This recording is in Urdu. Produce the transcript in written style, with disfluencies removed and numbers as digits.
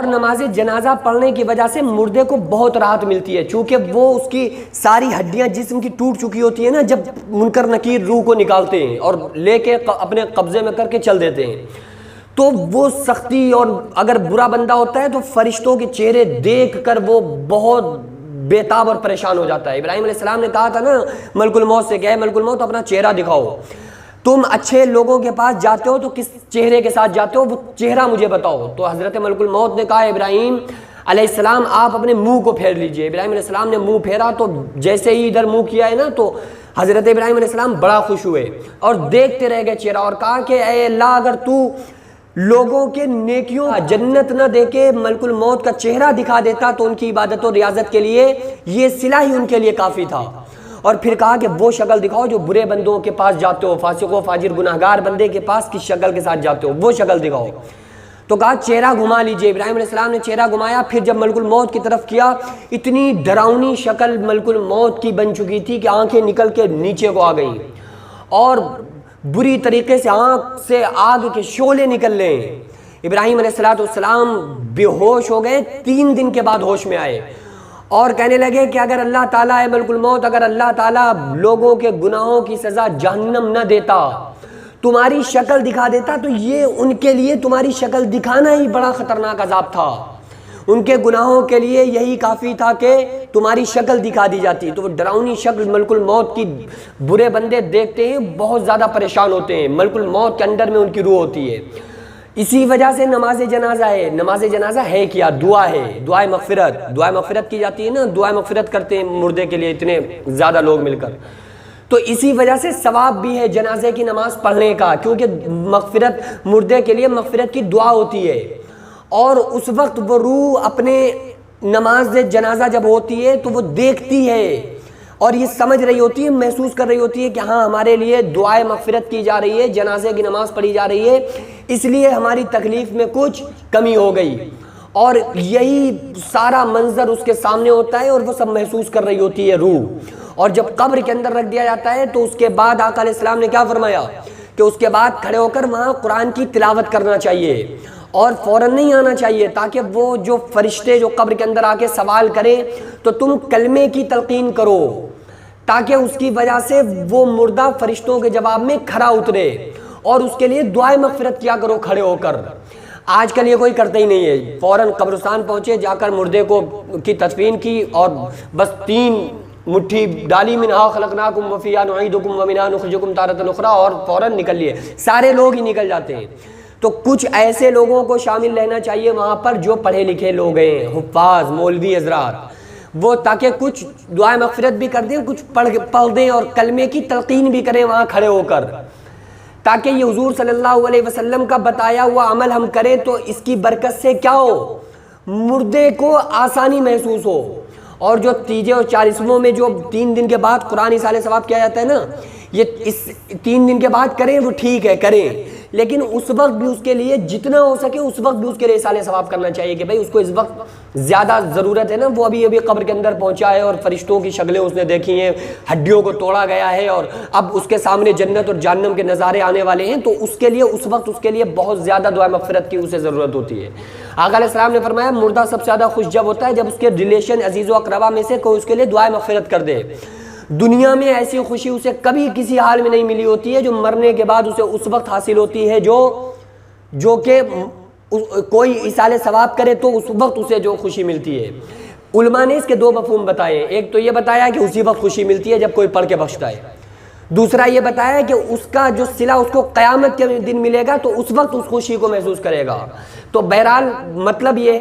اور نماز جنازہ پڑھنے کی وجہ سے مردے کو بہت راحت ملتی ہے، چونکہ وہ اس کی ساری ہڈیاں جسم کی ٹوٹ چکی ہوتی ہیں نا، جب منکر نکیر روح کو نکالتے ہیں اور لے کے اپنے قبضے میں کر کے چل دیتے ہیں، تو وہ سختی، اور اگر برا بندہ ہوتا ہے تو فرشتوں کے چہرے دیکھ کر وہ بہت بےتاب اور پریشان ہو جاتا ہے۔ ابراہیم علیہ السلام نے کہا تھا نا ملک الموت سے کہ اے ملک الموت اپنا چہرہ دکھاؤ، تم اچھے لوگوں کے پاس جاتے ہو تو کس چہرے کے ساتھ جاتے ہو، وہ چہرہ مجھے بتاؤ۔ تو حضرت ملک الموت نے کہا ابراہیم علیہ السلام آپ اپنے منہ کو پھیر لیجئے۔ ابراہیم علیہ السلام نے منہ پھیرا تو جیسے ہی ادھر منہ کیا ہے نا تو حضرت ابراہیم علیہ السلام بڑا خوش ہوئے اور دیکھتے رہ گئے چہرہ، اور کہا کہ اے اللہ اگر تو لوگوں کے نیکیوں جنت نہ دے کے ملک الموت کا چہرہ دکھا دیتا تو ان کی عبادت و ریاضت کے لیے یہ صلہ ہی ان کے لیے کافی تھا۔ اور پھر کہا کہ وہ شکل دکھاؤ جو برے بندوں کے پاس جاتے ہو، فاسق و فاجر گناہگار بندے کے پاس کس شکل کے ساتھ جاتے ہو، وہ شکل دکھاؤ۔ تو کہا چہرہ گھما لیجئے۔ ابراہیم علیہ السلام نے چہرہ گھمایا، پھر جب ملک الموت کی طرف کیا، اتنی ڈراؤنی شکل ملک الموت کی بن چکی تھی کہ آنکھیں نکل کے نیچے کو آ گئیں اور بری طریقے سے آنکھ سے آگ کے شعلے نکل لیں۔ ابراہیم علیہ السلام بے ہوش ہو گئے، 3 دن کے بعد ہوش میں آئے اور کہنے لگے کہ اگر اللہ تعالیٰ ہے ملک الموت، اگر اللہ تعالیٰ لوگوں کے گناہوں کی سزا جہنم نہ دیتا، تمہاری شکل دکھا دیتا، تو یہ ان کے لیے تمہاری شکل دکھانا ہی بڑا خطرناک عذاب تھا، ان کے گناہوں کے لیے یہی کافی تھا کہ تمہاری شکل دکھا دی جاتی۔ تو وہ ڈراؤنی شکل ملک الموت کی برے بندے دیکھتے ہیں، بہت زیادہ پریشان ہوتے ہیں، ملک الموت کے اندر میں ان کی روح ہوتی ہے۔ اسی وجہ سے نماز جنازہ ہے۔ نماز جنازہ ہے کیا؟ دعا ہے، دعائے مغفرت، دعائے مغفرت کی جاتی ہے نا، دعائے مغفرت کرتے ہیں مردے کے لیے اتنے زیادہ لوگ مل کر، تو اسی وجہ سے ثواب بھی ہے جنازے کی نماز پڑھنے کا، کیونکہ مغفرت مردے کے لیے مغفرت کی دعا ہوتی ہے، اور اس وقت وہ روح اپنے نماز جنازہ جب ہوتی ہے تو وہ دیکھتی ہے اور یہ سمجھ رہی ہوتی ہے، محسوس کر رہی ہوتی ہے کہ ہاں ہمارے لیے دعائے مغفرت کی جا رہی ہے، جنازے کی نماز پڑھی جا رہی ہے، اس لیے ہماری تکلیف میں کچھ کمی ہو گئی، اور یہی سارا منظر اس کے سامنے ہوتا ہے اور وہ سب محسوس کر رہی ہوتی ہے روح۔ اور جب قبر کے اندر رکھ دیا جاتا ہے تو اس کے بعد آقا علیہ السلام نے کیا فرمایا کہ اس کے بعد کھڑے ہو کر وہاں قرآن کی تلاوت کرنا چاہیے اور فوراً نہیں آنا چاہیے، تاکہ وہ جو فرشتے جو قبر کے اندر آ کے سوال کریں تو تم کلمے کی تلقین کرو، تاکہ اس کی وجہ سے وہ مردہ فرشتوں کے جواب میں کھرا اترے، اور اس کے لیے دعائے مغفرت کیا کرو کھڑے ہو کر۔ آج کل یہ کوئی کرتا ہی نہیں ہے، فوراً قبرستان پہنچے، جا کر مردے کو کی تدفین کی اور بس 3 مٹھی ڈالی، منہا خلقناکم وفیہا نعیدکم ومنہا نخرجکم تارۃ اخری، اور فوراً نکل لیے، سارے لوگ ہی نکل جاتے ہیں۔ تو کچھ ایسے لوگوں کو شامل رہنا چاہیے وہاں پر جو پڑھے لکھے لوگ ہیں، حفاظ، مولوی حضرات، وہ تاکہ کچھ دعائے مغفرت بھی کر دیں، کچھ پڑھ دیں اور کلمے کی تلقین بھی کریں وہاں کھڑے ہو کر، تاکہ یہ حضور صلی اللہ علیہ وسلم کا بتایا ہوا عمل ہم کریں تو اس کی برکت سے کیا ہو، مردے کو آسانی محسوس ہو۔ اور جو تیجے اور 40ویں میں جو 3 دن کے بعد قرآن ایصال ثواب کیا جاتا ہے نا، یہ اس 3 دن کے بعد کریں وہ ٹھیک ہے کریں، لیکن اس وقت بھی اس کے لیے جتنا ہو سکے اس وقت بھی اس کے لیے ایصال ثواب کرنا چاہیے کہ بھائی اس کو اس وقت زیادہ ضرورت ہے نا، وہ ابھی قبر کے اندر پہنچا ہے اور فرشتوں کی شکلیں اس نے دیکھی ہیں، ہڈیوں کو توڑا گیا ہے اور اب اس کے سامنے جنت اور جہنم کے نظارے آنے والے ہیں، تو اس کے لیے اس وقت اس کے لیے بہت زیادہ دعائے مغفرت کی اسے ضرورت ہوتی ہے۔ آقا علیہ السلام نے فرمایا مردہ سب سے زیادہ خوش جب ہوتا ہے جب اس کے ریلیشن عزیز و اقربا میں سے کوئی اس کے لیے دعائے مغفرت کر دے۔ دنیا میں ایسی خوشی اسے کبھی کسی حال میں نہیں ملی ہوتی ہے جو مرنے کے بعد اسے اس وقت حاصل ہوتی ہے جو کہ کوئی ایصال ثواب کرے تو اس وقت اسے جو خوشی ملتی ہے۔ علماء نے اس کے 2 مفہوم بتائے، ایک تو یہ بتایا کہ اسی وقت خوشی ملتی ہے جب کوئی پڑھ کے بخشتا ہے، دوسرا یہ بتایا کہ اس کا جو صلہ اس کو قیامت کے دن ملے گا تو اس وقت اس خوشی کو محسوس کرے گا۔ تو بہرحال مطلب یہ ہے